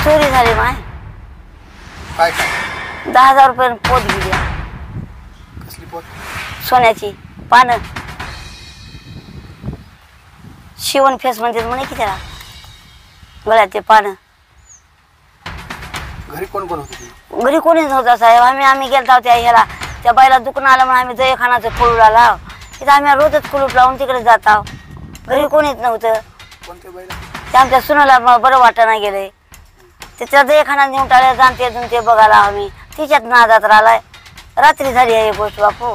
चोरी झाली माय. काय 10,000 रुपये पोत गेली. कसली पोत? सोन्याची पानं. शिवण फेस म्हणते म्हणे की त्याला गळ्यात ते पानं. घरी कोण कोण होते? घरी कोणीच नव्हता साहेब. आम्ही गेलता त्या ह्याला त्या बाईला दुकान आलं म्हणून आम्ही दहीखानाचं कुलूपला लाव तिथं आम्ही रोजच कुलूप लावून तिकडे जात आहो. घरी कोणीच नव्हतं. कोणत्या बाईला? ते आमच्या सुनाला बरं वाटणं गेले. त्याच्या दहीखाना नेऊन टाळ्या जाणते ते बघायला आम्ही तिच्यात नादात राहिलाय. रात्री झाली आहे गोष्ट बापू.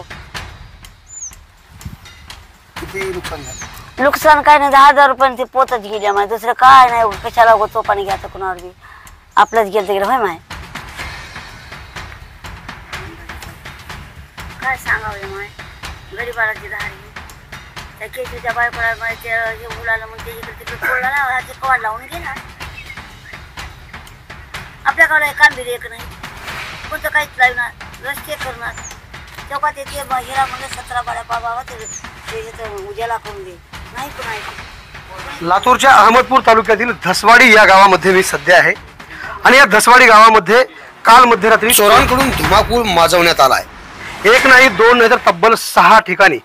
किती नुकसान झालं? नुकसान काय नाही 10,000 रुपये ते पोतच गेली माय. दुसरं काय नाही. कशाला उगो चोपाने घ्यायचं कुणावर बी. आपलंच गेलं तिकडे होय माय. काय सांगावं माय. गरीबाला ती धाडी त्या केशूच्या बायकोला हे मुलाला मग ते इकडे तिकडे फोडला ना ते कवाड लावून गेला. आपल्या गावाला काम बी एक नाही. कोणतं काहीच लावणार. रस्ते करणार. चौकात येते हिरा म्हणजे 17 बाळ्या बाबा ते उद्याला करून दे नाही पण ऐकू. लातूरच्या अहमदपूर तालुक्यातील धसवाडी या गावामध्ये मी सध्या आहे आणि या धसवाडी गावामध्ये काल मध्यरात्री चोरांकडून धुमाकूळ माजवण्यात आला आहे. एक नाही दोन नाही तर तब्बल 6 ठिकाणी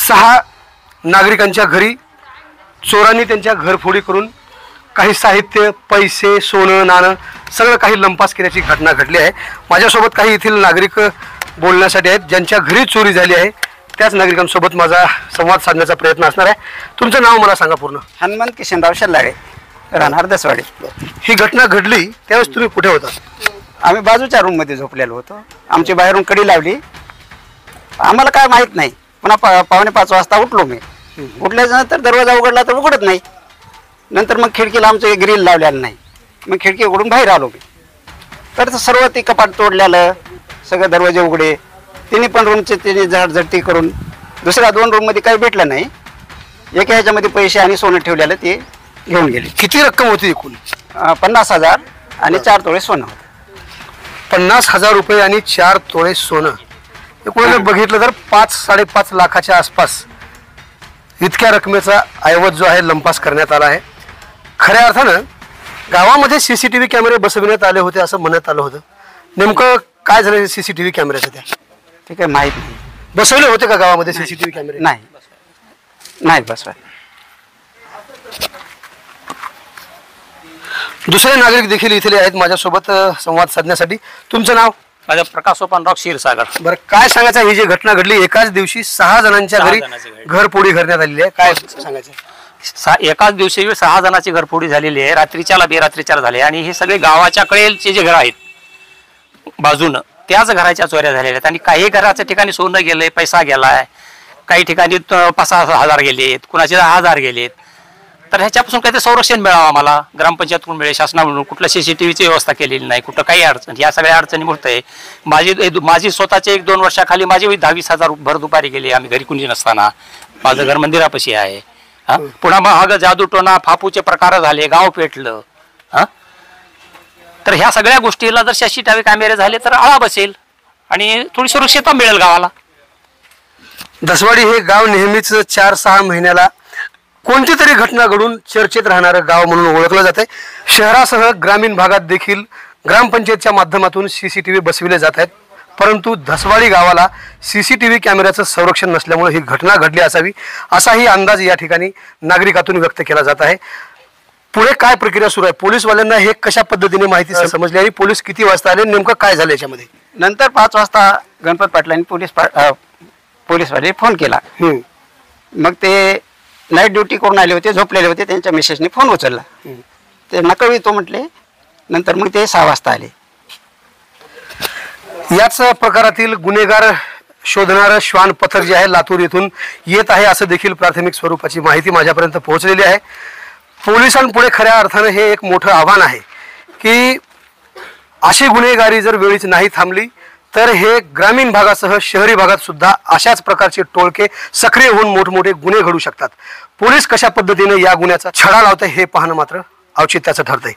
6 नागरिकांच्या घरी चोरांनी त्यांच्या घरफोडी करून काही साहित्य पैसे सोनं नाणं सगळं काही लंपास केल्याची घटना घडली आहे. माझ्यासोबत काही येथील नागरिक बोलण्यासाठी आहेत ज्यांच्या घरी चोरी झाली आहे. त्याच नागरिकांसोबत माझा संवाद साधण्याचा प्रयत्न असणार आहे. तुमचं नाव मला सांगा पूर्ण. हनुमंत किशनराव शल्लाळे राहणार दसवाडी. ही घटना घडली त्यावेळेस तुम्ही कुठे होता? आम्ही बाजूच्या रूममध्ये झोपलेलो होतो. आमची बाहेरून कडी लावली. आम्हाला काय माहीत नाही. पुन्हा 4:45 वाजता उठलो मी. उठल्यानंतर दरवाजा उघडला तर उघडत नाही. नंतर मग खिडकीला आमचं ग्रिल लावलेलं नाही. मग खिडकी उघडून बाहेर आलो मी. तर सर्व ते कपाट तोडलेलं सगळं दरवाजे उघडे. तिन्ही पण रूमचे तिने झाडझडती करून दुसऱ्या 2 रूममध्ये काही भेटलं नाही. एका ह्याच्यामध्ये पैसे आणि सोनं ठेवलेलं ते घेऊन गेले. किती रक्कम होती एकूण? 50,000 आणि 4 तोळे सोनं होतं. 50,000 रुपये आणि 4 तोळे सोनं. एकूण बघितलं तर 5-5.5 लाखाच्या आसपास इतक्या रकमेचा ऐवज जो आहे लंपास करण्यात आला आहे. खऱ्या अर्थानं गावामध्ये CCTV कॅमेरे बसविण्यात आले होते असं म्हणत आलं होतं. नेमकं काय झालं CCTV कॅमेऱ्याचं? त्या ते काही माहीत नाही. बसवले होते का गावामध्ये CCTV कॅमेरे? नाही बसवा. दुसरे नागरिक देखील इथले आहेत माझ्यासोबत संवाद साधण्यासाठी. तुमचं नाव? माझा प्रकाश सोपानराव क्षीरसागर. बरं, काय सांगायचं? ही जी घटना घडली एकाच दिवशी 6 जणांच्या घरी घरफोडी करण्यात आलेली आहे, काय सांगायचं? एकाच दिवशी 6 जणांची घरफोडी झालेली आहे. रात्रीच्याला बेरात्रीच्याला झाले आणि हे सगळे गावाच्या कडेचे जे घर आहेत बाजूनं त्याच घराच्या चोऱ्या झालेल्या आहेत. आणि काही घराच्या ठिकाणी सोनं गेलंय, पैसा गेलाय, काही ठिकाणी 5-6 हजार गेलेत, कुणाचे 10,000 गेलेत. तर ह्याच्यापासून काहीतरी संरक्षण मिळावं आम्हाला ग्रामपंचायतकडून मिळेल. शासनाकडून कुठल्या CCTVची व्यवस्था केलेली नाही, कुठं काही अडचण. या सगळ्या अडचणी मूर्त आहे. माझी स्वतःचे 1-2 वर्षाखाली माझी 10-20 भर दुपारी गेली. आम्ही घरी कुणी नसताना. माझं घर मंदिरापाशी आहे. पुन्हा महाग जादूटोना फापूचे प्रकार झाले, गाव पेटलं. तर ह्या सगळ्या गोष्टीला जर CCTV कॅमेरे झाले तर आळा बसेल आणि थोडी सुरक्षितता मिळेल गावाला. धसवाडी हे गाव नेहमीच 4-6 महिन्याला कोणती तरी घटना घडून चर्चेत राहणारं गाव म्हणून ओळखलं जाते. शहरासह ग्रामीण भागात देखील ग्रामपंचायतच्या माध्यमातून CCTV बसविले जात आहेत. परंतु धसवाडी गावाला CCTV कॅमेऱ्याचं संरक्षण नसल्यामुळे ही घटना घडली असावी असाही अंदाज या ठिकाणी नागरिकातून व्यक्त केला जात आहे. पुढे काय प्रक्रिया सुरू आहे? पोलीसवाल्यांना हे कशा पद्धतीने माहिती समजली आणि पोलीस किती वाजता आले, नेमकं काय झालं याच्यामध्ये? नंतर 5 वाजता गणपत पाटलांनी पोलीसवाले फोन केला. मग ते नाईट ड्युटी करून आले होते, झोपलेले होते. त्यांच्या मिसेसने फोन उचलला. त्यांना कळवितो म्हटले. नंतर मग ते 6 वाजता आले. याच प्रकारातील गुन्हेगार शोधणारं श्वान पथक जे आहे लातूर येथून येत आहे असं देखील प्राथमिक स्वरूपाची माहिती माझ्यापर्यंत पोहोचलेली आहे. पोलिसांपुढे खऱ्या अर्थानं हे एक मोठं आव्हान आहे की अशी गुन्हेगारी जर वेळीच नाही थांबली तर हे ग्रामीण भागासह शहरी भागात सुद्धा अशाच प्रकारचे टोळके सक्रिय होऊन मोठमोठे गुन्हे घडू शकतात. पोलीस कशा पद्धतीने या गुन्ह्याचा छडा लावते हे पाहणं मात्र औचित्याचं ठरतंय.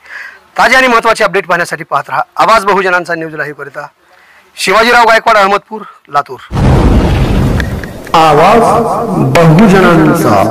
ताजे आणि महत्त्वाचे अपडेट पाहण्यासाठी पाहत राहा आवाज बहुजनांचा न्यूज लाईव्ह करिता शिवाजीराव गायकवाड, अहमदपूर, लातूर. आवाज बहुजनांचा.